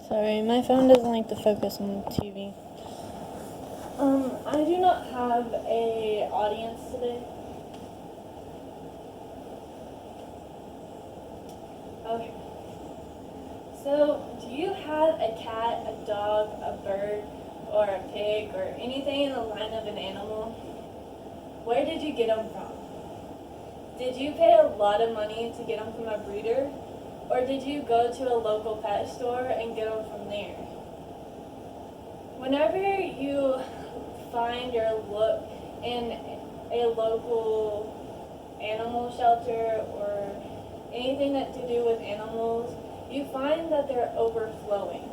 Sorry, my phone doesn't like to focus on the TV. I do not have a audience today. Okay. So, do you have a cat, a dog, a bird, or a pig, or anything in the line of an animal? Where did you get them from? Did you pay a lot of money to get them from a breeder? Or did you go to a local pet store and get them from there? Whenever you find or look in a local animal shelter or anything that to do with animals, you find that they're overflowing,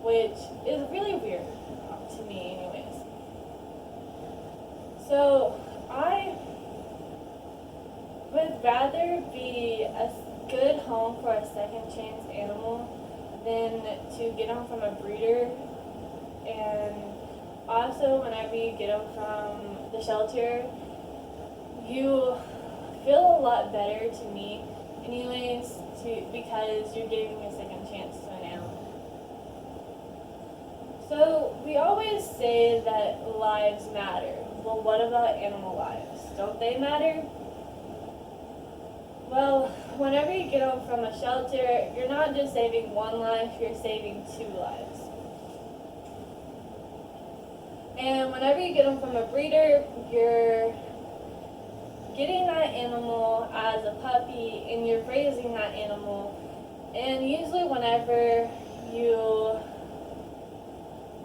which is really weird to me anyways. So I would rather be a good home for a second chance animal than to get them from a breeder. And also, whenever you get them from the shelter, you feel a lot better to me anyways, because you're giving a second chance to an animal. So we always say that lives matter. Well, what about animal lives? Don't they matter? Well, whenever you get them from a shelter, you're not just saving one life, you're saving 2 lives. And whenever you get them from a breeder, you're getting that animal as a puppy and you're raising that animal. And usually whenever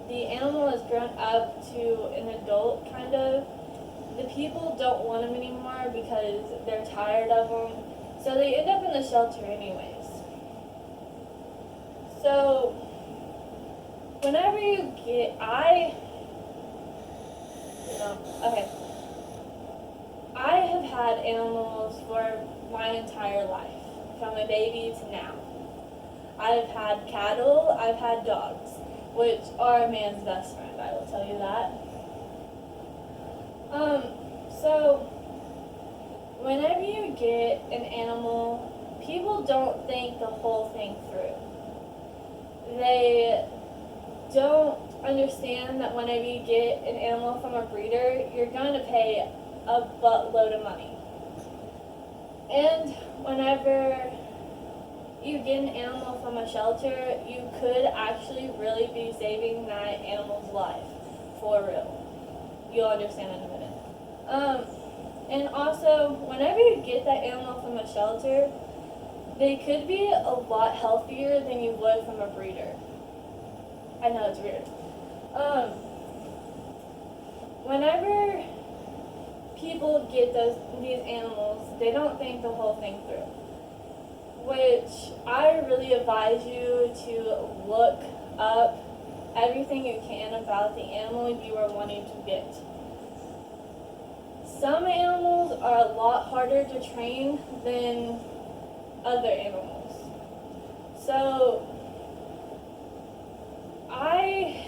the animal is grown up to an adult kind of, the people don't want them anymore because they're tired of them. So they end up in the shelter anyways. So whenever you get, I have had animals for my entire life, from a baby to now. I've had cattle, I've had dogs, which are a man's best friend, I will tell you that. So whenever you get an animal, people don't think the whole thing through. They don't understand that whenever you get an animal from a breeder, you're going to pay a buttload of money. And whenever you get an animal from a shelter, you could actually really be saving that animal's life, for real. You'll understand in a minute. And also, whenever you get that animal from a shelter, they could be a lot healthier than you would from a breeder. I know it's weird. Whenever people get these animals, they don't think the whole thing through. Which I really advise you to look up everything you can about the animal you are wanting to get. Some animals are a lot harder to train than other animals. So I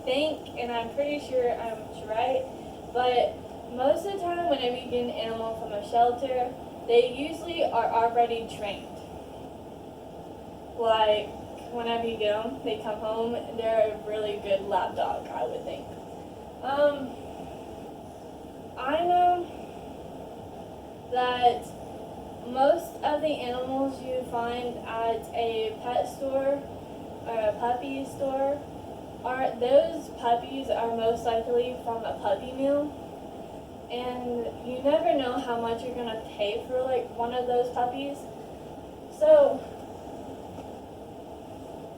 think, and I'm pretty sure I'm right, but most of the time whenever you get an animal from a shelter, they usually are already trained. Like, whenever you get them, they come home, they're a really good lap dog, I would think. I know that most of the animals you find at a pet store or a puppy store, those puppies are most likely from a puppy mill. And you never know how much you're going to pay for like one of those puppies. So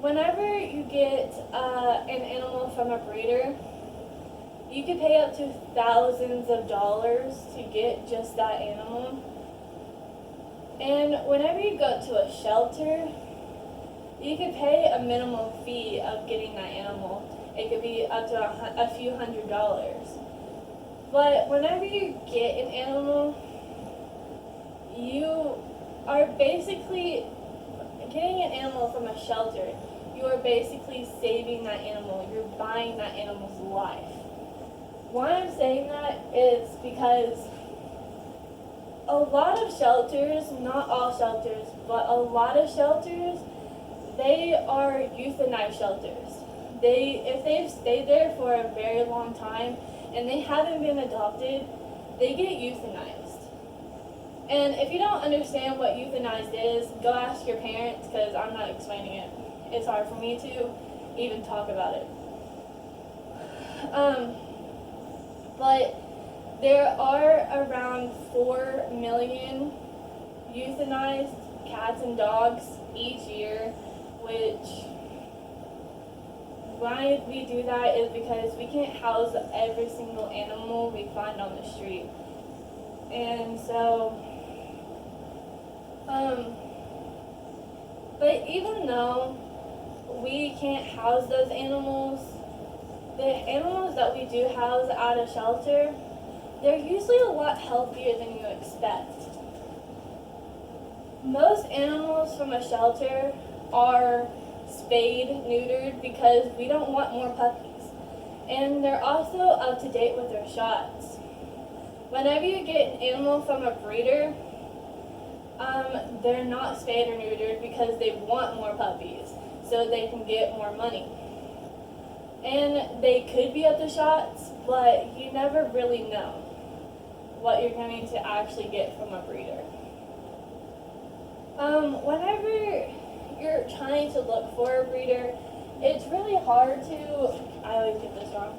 whenever you get an animal from a breeder, you could pay up to thousands of dollars to get just that animal. And whenever you go to a shelter, you could pay a minimum fee of getting that animal. It could be up to a few $100s. But whenever you get an animal, you are basically getting an animal from a shelter. You are basically saving that animal. You're buying that animal's life. Why I'm saying that is because a lot of shelters, not all shelters, but a lot of shelters, they are euthanized shelters. If they've stayed there for a very long time and they haven't been adopted, they get euthanized. And if you don't understand what euthanized is, go ask your parents, because I'm not explaining it. It's hard for me to even talk about it. But there are around 4 million euthanized cats and dogs each year, which why we do that is because we can't house every single animal we find on the street. And so, but even though we can't house those animals, the animals that we do house at a shelter, they're usually a lot healthier than you expect. Most animals from a shelter are spayed, neutered, because we don't want more puppies. And they're also up to date with their shots. Whenever you get an animal from a breeder, they're not spayed or neutered because they want more puppies so they can get more money. And they could be up to shots, but you never really know what you're going to actually get from a breeder. Whenever you're trying to look for a breeder, it's really hard to, I always get this wrong,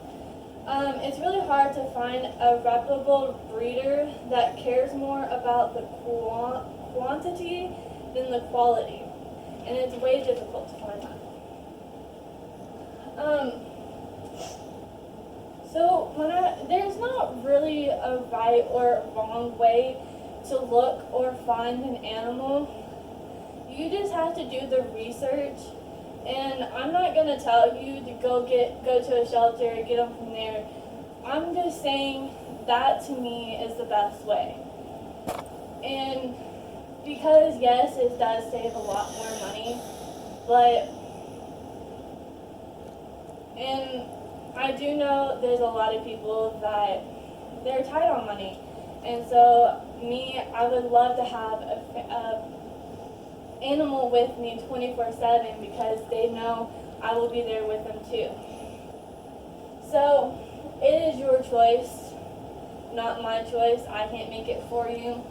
it's really hard to find a reputable breeder that cares more about the quantity than the quality, and it's way difficult to find that. So there's not really a right or wrong way to look or find an animal. You just have to do the research, and I'm not gonna tell you to go to a shelter and get them from there. I'm just saying that to me is the best way. And because yes, it does save a lot more money, and I do know there's a lot of people that they're tight on money, and so I would love to have a animal with me 24/7 because they know I will be there with them too. So it is your choice, not my choice. I can't make it for you.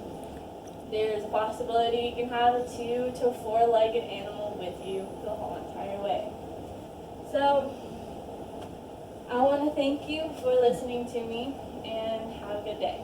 There's a possibility you can have a 2 to 4-legged animal with you the whole entire way. So I want to thank you for listening to me, and have a good day.